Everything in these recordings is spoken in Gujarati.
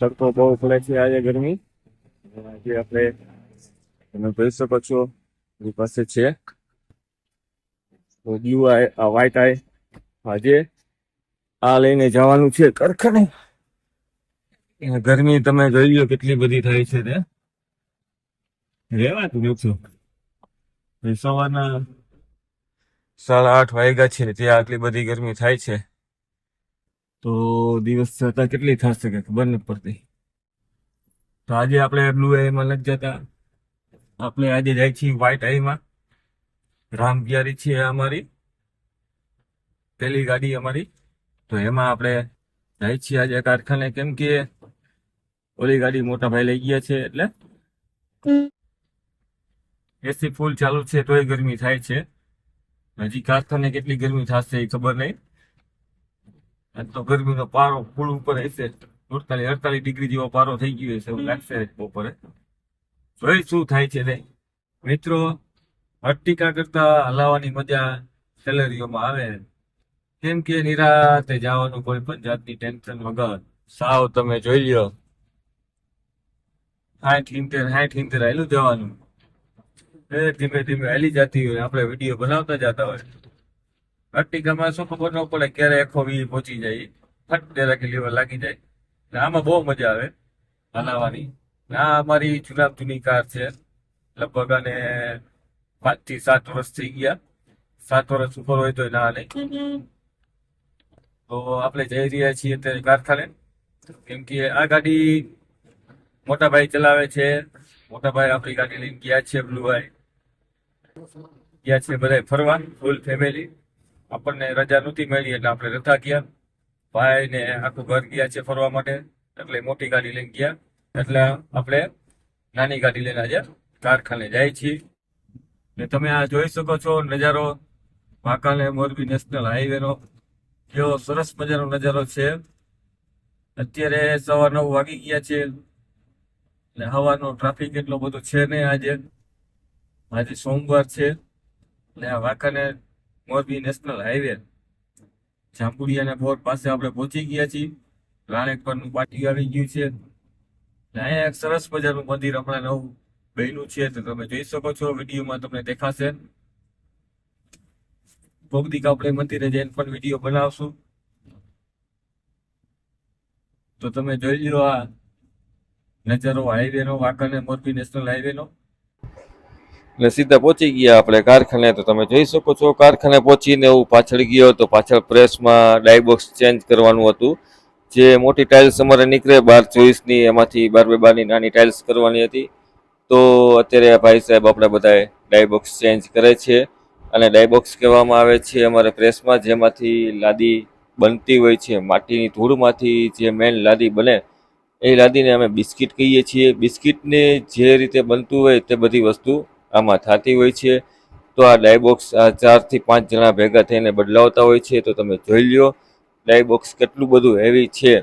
તડકો બહુ પડે છે આજે ગરમી. આજે આપણે તમે જોઈ શકો છો એ પાસે છે બ્લુ આઈ વ્હાઈટ આઈ. આજે આ લઈને જવાનું છે કારખાને. ગરમી તમે જોઈ લો કેટલી બધી થાય છે તે રેવાતું નથી. સવારના 8:30 વાગ્યા છે ત્યાં આટલી બધી ગરમી થાય છે તો દિવસ છતાં કેટલી થશે કે ખબર નથી પડતી. તો આજે આપણે બ્લુ આઈમાં નથી જતા, આપણે આજે જાય છીએ વ્હાઈટ આઈમાં. રામગિયારી છે અમારી પહેલી ગાડી અમારી, તો એમાં આપણે જાય છીએ આજે કારખાને. કેમ કે ઓલી ગાડી મોટા ભાઈ લઈ ગયા છે એટલે એસી ફૂલ ચાલુ છે તોય ગરમી થાય છે. હજી કારખાને કેટલી ગરમી થશે એ ખબર નહીં. તો ગરમીનો પારો ફૂલ ઉપર હશે, 48 ડિગ્રી જેવો પારો થઈ ગયો હશે એવું લાગશે બપોરે. જોઈ શું થાય છે ને મિત્રો. અર્ટિકા કરતા હલાવવાની મજા સેલેરીઓમાં આવે, કેમ કે નિરાતે જવાનું, કોઈ પણ જાતની ટેન્શન વગર. સાવ તમે જોઈ લ્યો 60-70 હાલું જવાનું, ધીમે ધીમે હાલી જતી હોય, આપણે વિડીયો બનાવતા જતા હોય. અર્ટિકામાં શું ખબર ન પડે ક્યારે 120 પહોંચી જાય, ફટ ડેરા લેવલ લાગી જાય. આમાં બહુ મજા આવે હલાવવાની. આ અમારી જૂની કાર છે, લગભગ આને 5 થી 7 વર્ષ થઈ ગયા. 7 વર્ષ ઉપર હોય તો ના નહીં. તો આપણે જઈ રહ્યા છીએ અત્યારે કારખાને, કેમ કે આ ગાડી મોટા ભાઈ ચલાવે છે. મોટા ભાઈ આપણી ગાડી લઈને ગયા છે, બ્લુ ભાઈ ગયા છે બધા ફરવા, ફૂલ ફેમિલી. આપણને રજા નહોતી મળી એટલે આપણે રથા ગયા. ભાઈ ને આખું ઘર ગયા છે ફરવા માટે, એટલે મોટી ગાડી લઈને ગયા. એટલે આપણે નાની ગાડી લઈને આજે કારખાને જાય છીએ. ને તમે આ જોઈ શકો છો નજારો, વાંકાને મોરબી નેશનલ હાઈવે નો કેવો સરસ મજાનો નજારો છે. અત્યારે 9:15 વાગી ગયા છે એટલે હવાનો ટ્રાફિક એટલો બધો છે નહીં. આજે સોમવાર છે એટલે આ વાંકાને મોરબી નેશનલ હાઈવે જાંબુડિયાના બોર્ડ પાસે આપણે પહોંચી ગયા છીએ. રાણેકરનું પાટિયું આવી ગયું છે. અહીંયા એક સરસ મજાનું મંદિર હમણાં નવું બન્યું છે, તો તમે જોઈ શકો છો, વિડીયોમાં તમને દેખાશે. ભોગદીક આપણે મંદિરે જઈને પણ વિડીયો બનાવશું. તો તમે જોઈ લો આ નજારો હાઈવે નો, વાંકાને મોરબી નેશનલ હાઈવે નો. એટલે સીધા પહોંચી ગયા આપણે કારખાને. તો તમે જોઈ શકો છો કારખાને પહોંચીને હું પાછળ ગયો તો પાછળ પ્રેસમાં ડાયબોક્સ ચેન્જ કરવાનું હતું. જે મોટી ટાઇલ્સ અમારે નીકળે 12-24ની, એમાંથી 12-2 નાની ટાઇલ્સ કરવાની હતી. તો અત્યારે ભાઈ સાહેબ આપણે બધા ડાયબોક્સ ચેન્જ કરે છે. અને ડાયબોક્સ કહેવામાં આવે છે અમારે પ્રેસમાં, જેમાંથી લાદી બનતી હોય છે. માટીની ધૂળમાંથી જે મેન લાદી બને એ લાદીને અમે બિસ્કિટ કહીએ છીએ. બિસ્કિટને જે રીતે બનતું હોય તે બધી વસ્તુ આમાં થતી હોય છે. તો આ ડાયબોક્સ 4 થી 5 જણા ભેગા થઈને બદલાવતા હોય છે. તો તમે જોઈ લ્યો ડાયબોક્સ કેટલું બધું હેવી છે.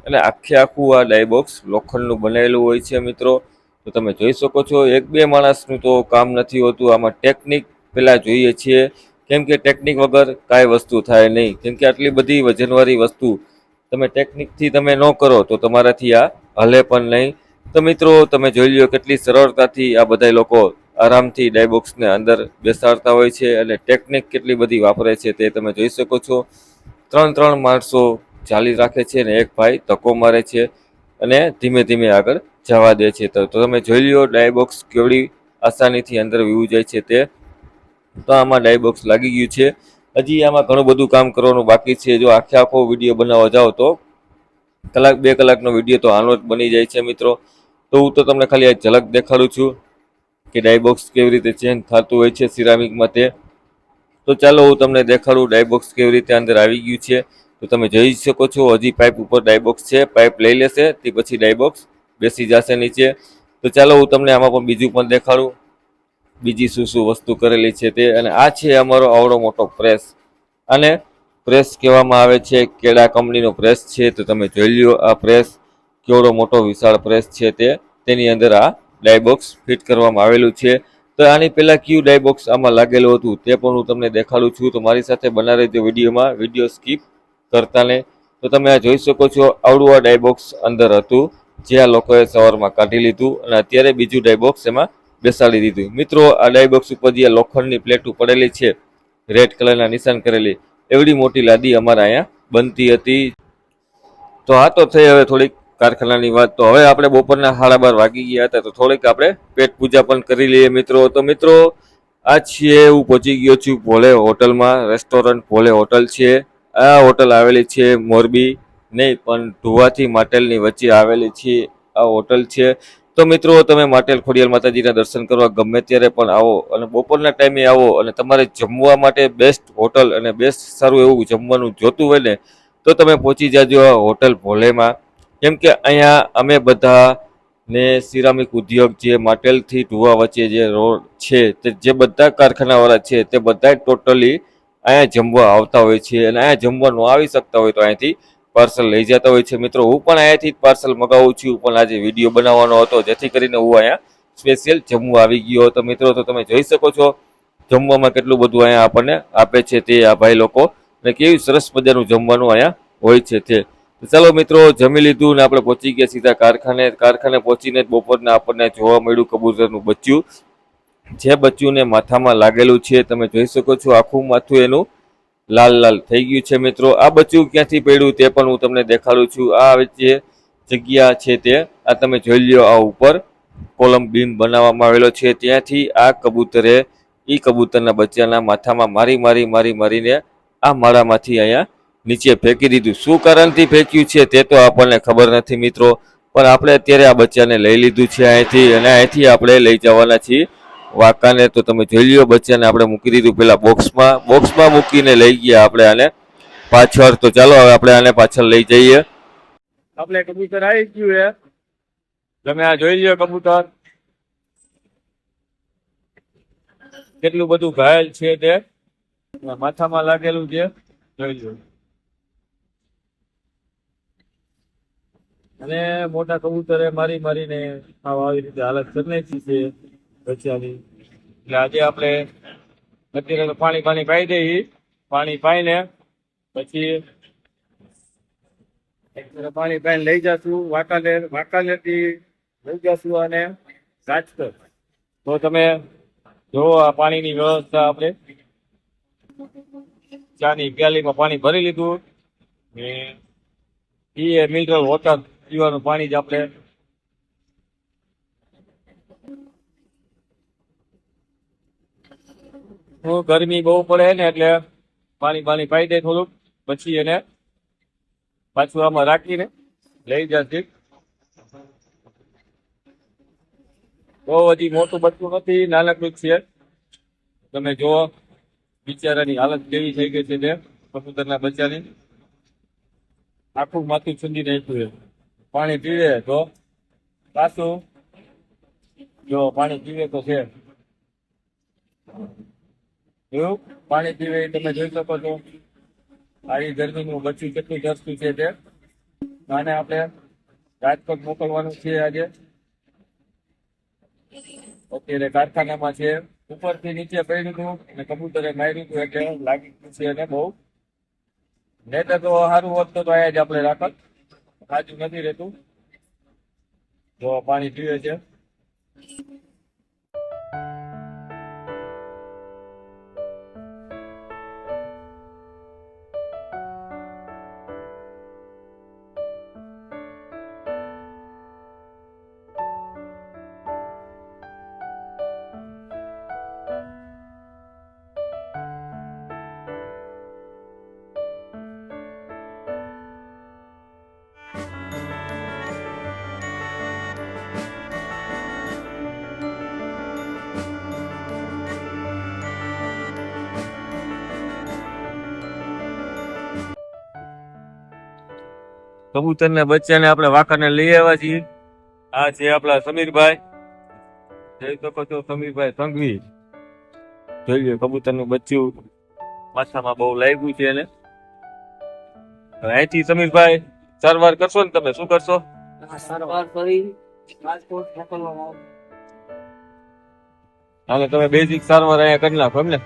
અને આખું આ ડાયબોક્સ લોખંડનું બનાવેલું હોય છે મિત્રો. તો તમે જોઈ શકો છો 1-2 માણસનું તો કામ નથી હોતું, આમાં ટેકનિક પહેલાં જોઈએ છીએ. કેમ કે ટેકનિક વગર કાંઈ વસ્તુ થાય નહીં. કેમ કે આટલી બધી વજનવાળી વસ્તુ તમે ટેકનિકથી તમે ન કરો તો તમારાથી આ હલે પણ નહીં. તો મિત્રો તમે જોઈ લ્યો કેટલી સરળતાથી આ બધા લોકો આરામથી ડાયબોક્સને અંદર બેસાડતા હોય છે. અને ટેકનિક કેટલી બધી વાપરે છે તે તમે જોઈ શકો છો. 3 માણસો ચાલી રાખે છે ને એક ભાઈ ધક્કો મારે છે અને ધીમે ધીમે આગળ જવા દે છે. તો તમે જોઈ લ્યો ડાયબોક્સ કેવડી આસાનીથી અંદર વયું જાય છે તે. તો આમાં ડાયબોક્સ લાગી ગયું છે. હજી આમાં ઘણું બધું કામ કરવાનું બાકી છે. જો આખો વિડીયો બનાવવા જાઓ તો 1-2 કલાકનો વિડીયો તો આનો જ બની જાય છે મિત્રો. તો હું તો તમને ખાલી આ ઝલક દેખાડું છું કે ડાયબોક્સ કેવી રીતે ચેન્જ થતું હોય છે સિરામિકમાં તે. તો ચાલો હું તમને દેખાડું ડાયબોક્સ કેવી રીતે અંદર આવી ગયું છે. તો તમે જોઈ શકો છો હજી પાઇપ ઉપર ડાયબોક્સ છે, પાઇપ લઈ લેશે તે પછી ડાયબોક્સ બેસી જશે નીચે. તો ચાલો હું તમને આમાં પણ બીજું પણ દેખાડું, બીજી શું વસ્તુ કરેલી છે તે. અને આ છે અમારો આવડો મોટો પ્રેસ. અને પ્રેસ કહેવામાં આવે છે, કેડા કંપનીનો પ્રેસ છે. તો તમે જોઈ લ્યો આ પ્રેસ કેવડો મોટો વિશાળ પ્રેસ છે તે. તેની અંદર આ ડાયબોક્સ ફિટ કરવામાં આવેલું છે. તો આની પહેલાં કયું ડાયબોક્સ આમાં લાગેલું હતું તે પણ હું તમને દેખાડું છું. તો મારી સાથે બના રહેજો વિડીયોમાં, વિડીયો સ્કીપ કરતા ને. તો તો તમે આ જોઈ શકો છો, આવડું આ ડાયબોક્સ અંદર હતું જે આ લોકોએ સવારમાં કાઢી લીધું અને અત્યારે બીજું ડાયબોક્સ એમાં બેસાડી દીધું. મિત્રો, આ ડાયબોક્સ ઉપર જે લોખંડની પ્લેટો પડેલી છે, રેડ કલરના નિશાન કરેલી, એવડી મોટી લાદી અમારા અહીંયા બનતી હતી. તો આ તો થઈ હવે થોડીક કારખાનાની વાત. તો હવે આપણે બપોરના 12:30 વાગી ગયા હતા, તો થોડીક આપણે પેટ પૂજા પણ કરી લઈએ મિત્રો. તો મિત્રો, આ છીએ હું પહોંચી ગયો છું ભોલે હોટલમાં. રેસ્ટોરન્ટ ભોલે હોટલ છે. આ હોટલ આવેલી છે મોરબી નહીં પણ ધુવાથી માટેલની વચ્ચે આવેલી છે આ હોટલ છે. તો મિત્રો, તમે માટેલ ખોડિયાર માતાજીના દર્શન કરવા ગમે ત્યારે પણ આવો અને બપોરના ટાઈમે આવો અને તમારે જમવા માટે બેસ્ટ હોટલ અને બેસ્ટ સારું એવું જમવાનું જોતું હોય ને તો તમે પહોંચી જાજો આ હોટલ ભોલેમાં. કેમ કે અહીંયા અમે બધા ને સિરામિક ઉદ્યોગ જે માટેલથી ધુવા વચ્ચે જે રોડ છે તે જે બધા કારખાનાવાળા છે તે બધા ટોટલી અહીંયા જમવા આવતા હોય છે અને અહીંયા જમવા ન આવી શકતા હોય તો અહીંયાથી પાર્સલ લઈ જતા હોય છે. મિત્રો, હું પણ અહીંયાથી જ પાર્સલ મગાવું છું, પણ આજે વિડીયો બનાવવાનો હતો જેથી કરીને હું અહીંયા સ્પેશિયલ જમવા આવી ગયો હતો. મિત્રો, તો તમે જોઈ શકો છો જમવામાં કેટલું બધું અહીંયા આપણને આપે છે તે આ ભાઈ લોકો, અને કેવી સરસ મજાનું જમવાનું અહીંયા હોય છે તે. ચાલો મિત્રો, જમી લીધું ને આપણે પહોંચી ગયા સીધા કારખાને પહોંચીને બપોરના આપણને જોવા મળ્યું કબૂતરનું બચ્ચું. જે બચ્ચુંને માથામાં લાગેલું છે તમે જોઈ શકો છો, આખું માથું એનું લાલ લાલ થઈ ગયું છે. મિત્રો, આ બચ્ચું ક્યાંથી પડ્યું તે પણ હું તમને દેખાડું છું. આ જે જગ્યા છે તે આ તમે જોઈ લ્યો, આ ઉપર કોલમ બીમ બનાવવામાં આવેલો છે, ત્યાંથી આ કબૂતરે કબૂતરના બચ્ચાના માથામાં મારીને આ માળામાંથી અહીંયા નીચે ફેંકી દીધું. શું કારણથી ફેંક્યું છે તે તો આપણને ખબર નથી મિત્રો, પણ આપણે અત્યારે આ બચ્ચાને લઈ લીધું છે અહીંથી અને અહીંથી આપણે લઈ જવાના છીએ વાંકાને. તો તમે જોઈ લ્યો, બચ્ચાને આપણે મૂકી દીધું પેલા બોક્સમાં મૂકીને લઈ ગયા આપણે આને પાછળ. તો ચાલો હવે આપણે આને પાછળ લઈ જઈએ. આપણે કબૂતર આવી ગયું છે, તમે આ જોઈ લ્યો કબૂતર કેટલું બધું ઘાયલ છે તે માથામાં લાગેલું છે, જોઈ લો. અને મોટા કબૂતરે મારીને આવી રીતે હાલત કરી નાખી છે બચ્ચાની. એટલે આજે આપણે અત્યારે તો પાણી પાઈ દઈએ, પાણી પાઈને પછી પાણી પાઈને લઈ જશું વાંકાનેરથી લઈ જશું અને રાજકોટ. તો તમે જો આ પાણીની વ્યવસ્થા આપણે ચાની પ્યાલીમાં પાણી ભરી લીધું ને એ મિનરલ વોટર પીવાનું પાણી જ આપણે ગરમી બહુ પડે ને એટલે પાણી પાઈ દે થોડુંક, પછી એને પાછું આમાં રાખીને લઈ જશે. બહુ હજી મોટું બચ્ચું નથી, નાનકડું છે. તમે જુઓ બિચારાની હાલત કેવી થઈ ગઈ છે તે કબૂતરના બચ્ચાની. આખું માથું છૂંદી નાખ્યું. પાણી પીવે તો પાછું જો પાણી પીવે તો છે એવું પાણી પીવે તમે જોઈ શકો છો. આવી ગરમીનું બચ્ચું કેટલું તરસતું છે તે. આને આપણે રાજકોટ મોકલવાનું છે આજે. અત્યારે કારખાનામાં છે, ઉપરથી નીચે પડ્યું હતું અને કબૂતરે માર્યું હતું એટલે લાગી ગયું છે એને બહુ. નહીતર તો સારું હોત તો અહીંયા જ આપણે રાખત, સાચું નથી રહેતું. જો પાણી પીવે છે. કબૂતરના બચ્ચાને આપણે વાંકાને લઈ આવ્યા છીએ. આ છે આપણા સમીરભાઈ, જોઈ શકો છો સમીરભાઈ સંઘવી. જોઈ લો કબૂતરનું બચ્ચું માથામાં બહુ લાગ્યું છે એને. અહીંથી સમીરભાઈ સારવાર કરશો ને તમે, શું કરશો? સારવાર કરી રાજકોટ મોકલવામાં આવશે. હાલો તમે બેઝિક સારવાર અહીંયા કરી નાખો એમ ને.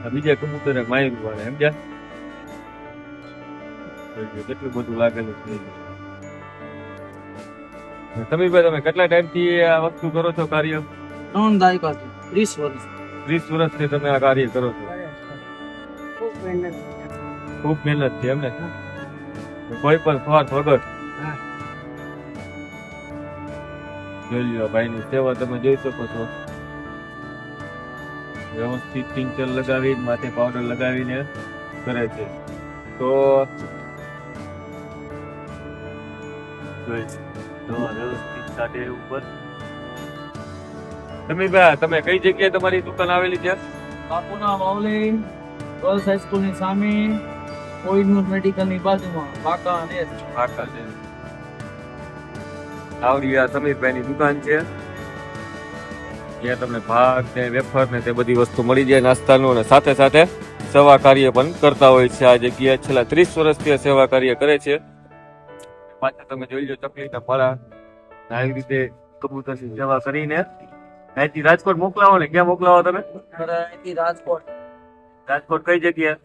આ બીજા કબૂતર માયરું વાળે સમજ્યા કેટલું બધું લાગેલું છે સમીરભાઈ તમે કેટલા ટાઈમ થી આ વસ્તુ કરો છો કાર્ય 3 દાયકા 30 વર્ષ 30 વર્ષથી તમે આ કાર્ય કરો છો ખૂબ મહેનત ખૂબ મહેનત છે એમને કોઈ પણ સ્વાર્થ વગર હા. જોઈ લો ભાઈની સેવા તમે જોઈ શકો છો વ્યવસ્થિત ટિંચર લગાવી માથે પાવડર લગાવીને કરે છે તો વ્યવસ્થિત સાથે ઉપર સમીરભાઈ તમે કઈ જગ્યાએ તમારી દુકાન આવેલી છે બાપુના માવલી ગર્લ્સ હાઈસ્કૂલ ની સામે કોઈનૂર મેડિકલ ની બાજુમાં બાકા અને આખા છે આવડી આ સમીરભાઈ ની દુકાન છે ત્યાં તમને ભાગ ને વેફર ને તે બધી વસ્તુ મળી જાય નાસ્તાનું અને સાથે સાથે સેવા કાર્ય પણ કરતા હોય છે આ જગ્યાએ છેલ્લા 30 વર્ષથી આ સેવા કાર્ય કરે છે પાછા તમે જોઈ લો તકલીફના પાળા આવી રીતે કબૂતરની સેવા કરીને અહીંથી રાજકોટ મોકલાવો ને ક્યાં મોકલાવો તમે અહીંથી રાજકોટ રાજકોટ કઈ જગ્યાએ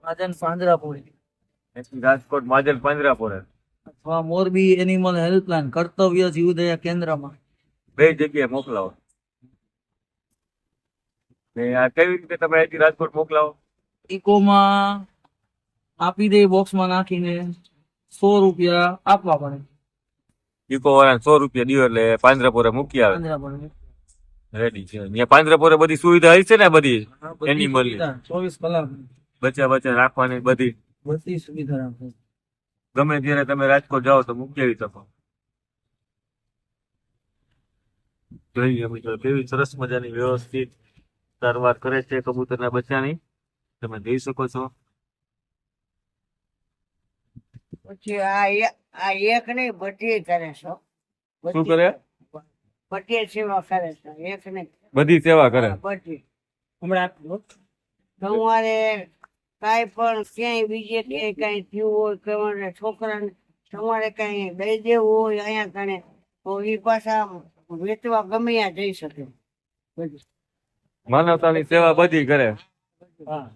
રાજન પાંજરાપુરી અહીંથી રાજકોટ માજલ પાંજરાપોળ અથવા મોરબી એનિમલ હેલ્પલાઇન કર્તવ્ય જીવદયા કેન્દ્રમાં બે જગ્યાએ મોકલાવો ને આ કેવી રીતે તમે અહીંથી રાજકોટ મોકલાવો ઇકોમાં આપી દે બોક્સમાં નાખીને 100 રૂપિયા આપવા પડે ઇકો વાળા 100 રૂપિયા દિયો એટલે પાંજરાપોરે મૂકી આવે પાંજરાપુરી રેડી છે ત્યાં પાંજરાપોરે બધી સુવિધા હશે ને બધી એનિમલ 24 કલાક બચ્ચા રાખવાની બધી બધી સુવિધા રાખે ગમે ત્યારે તમે રાજકોટ જાઓ તો મૂકી આવી શકો જોઈએ મિત્રો કેવી સરસ મજાની વ્યવસ્થિત સારવાર કરે છે કબૂતરના બચ્ચાની તમે જોઈ શકો છો પછી આ એક નહીં બધી કરે છે શું કરે બધી સેવા કરે છે એક નહીં બધી સેવા કરે બધી હમણાં તમારે કાંઈ પણ ક્યાંય બીજે ક્યાંય કઈ થયું હોય તમારે છોકરાને તમારે કઈ દઈ દેવું હોય અહીંયા કણે તો એ પાછા વેચવા ગમે ત્યાં જઈ શકે બધી માનવતાની સેવા બધી કરે હા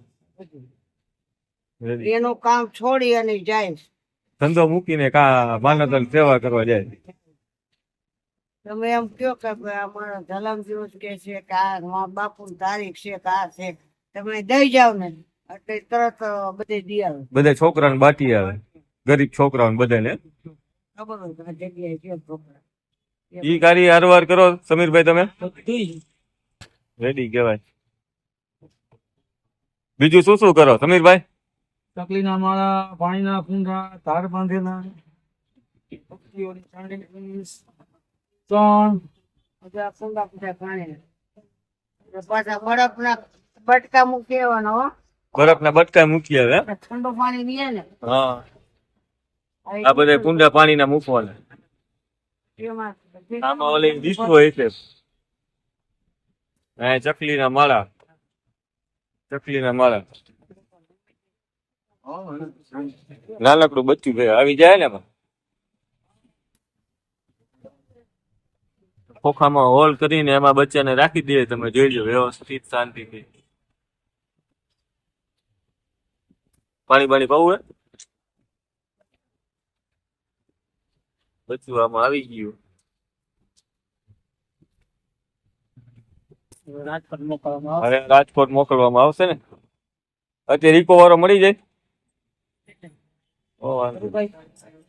રેડી. એનું કામ છોડી અને જાય છે. ધંધો મૂકીને કા માનવતાની સેવા કરવા જાય તમે એમ કયો કે ભાઈ અમારો જન્મ દિવસ કે છે કે આ બાપુ તારીખ છે કે આ છે તમે દઈ જાવ ને એટલે તરત બધે દી આવે બધા છોકરાને બાટી આવે ગરીબ છોકરાઓને બધાને ખબર હોય કે આ જગ્યાએ છે છોકરા ઈ કાર્ય હારવાર કરો સમીરભાઈ તમે બધું રેડી કહેવાય બીજું શું શું કરો સમીરભાઈ ચકલીના માળા પાણીના કુંડા તાર બાંધેલા પક્ષીઓની ચાંદડી ચણ બધા કુંડા કુંડા પાણી પાછા બરફના બટકા મૂકી દેવાનો હો. બરફના બટકા મૂકી આવે હે? ઠંડુ પાણી પીએ ને હા આ બધા કુંડા પાણીના મૂકવાના એમાં આમાં ઓલી ડીશો હોય છે ચકલીના માળા નાનકડું બચ્ચું ભાઈ આવી જાય ને એમાં ખોખામાં હોલ કરીને એમાં બચ્ચાને રાખી દે તમે જોઈ લો વ્યવસ્થિત શાંતિથી પાણી પાવું હે બચ્ચું આમાં આવી ગયું રાજકોટ મોકલવામાં હવે રાજકોટ મોકલવામાં આવશે ને અત્યારે ઇકો વાળો મળી જાય ઓ વાંધો નહીં. આવે